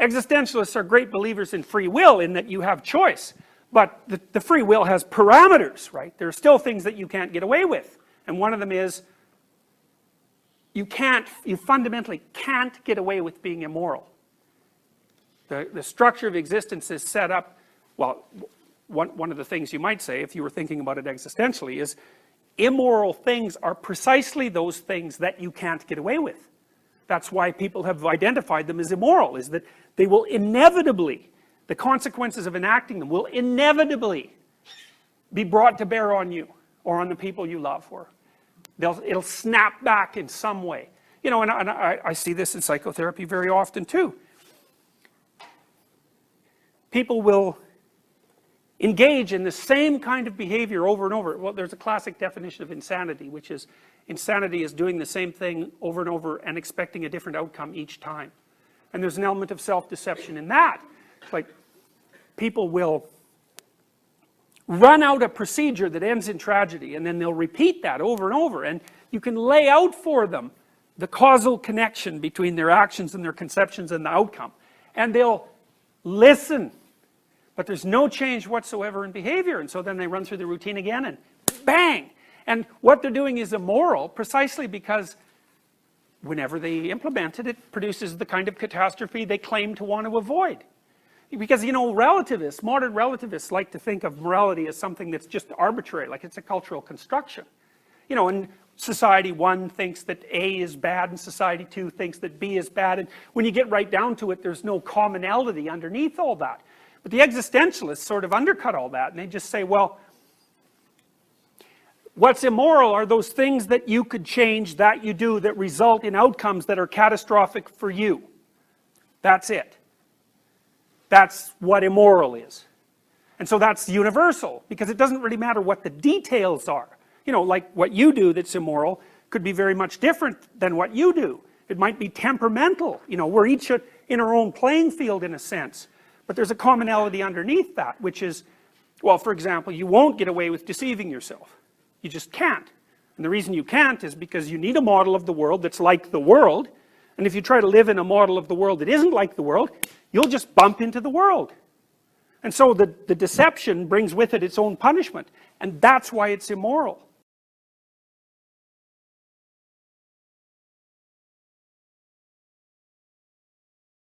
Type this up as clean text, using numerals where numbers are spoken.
existentialists are great believers in free will, in that you have choice. But the free will has parameters, right? There are still things that you can't get away with. And one of them is, you fundamentally can't get away with being immoral. The structure of existence is set up, well, one of the things you might say, if you were thinking about it existentially, is immoral things are precisely those things that you can't get away with. That's why people have identified them as immoral, is that they will inevitably, the consequences of enacting them will inevitably be brought to bear on you, or on the people you love, or it'll snap back in some way. You know, and I see this in psychotherapy very often too. People will engage in the same kind of behavior over and over. Well, there's a classic definition of insanity, which is, insanity is doing the same thing over and over and expecting a different outcome each time. And there's an element of self-deception in that. It's like, people will run out a procedure that ends in tragedy, and then they'll repeat that over and over, and you can lay out for them the causal connection between their actions and their conceptions and the outcome. And they'll listen, but there's no change whatsoever in behavior, and so then they run through the routine again, and bang! And what they're doing is immoral, precisely because whenever they implement it, it produces the kind of catastrophe they claim to want to avoid. Because, you know, relativists, modern relativists, like to think of morality as something that's just arbitrary, like it's a cultural construction. You know, and society 1 thinks that A is bad, and society 2 thinks that B is bad, and when you get right down to it, there's no commonality underneath all that. But the existentialists sort of undercut all that, and they just say, well, what's immoral are those things that you could change, that you do, that result in outcomes that are catastrophic for you. That's it. That's what immoral is. And so that's universal, because it doesn't really matter what the details are. You know, like what you do that's immoral could be very much different than what you do. It might be temperamental. You know, we're each in our own playing field in a sense. But there's a commonality underneath that, which is, well, for example, you won't get away with deceiving yourself. You just can't. And the reason you can't is because you need a model of the world that's like the world. And if you try to live in a model of the world that isn't like the world, you'll just bump into the world. And so the deception brings with it its own punishment. And that's why it's immoral.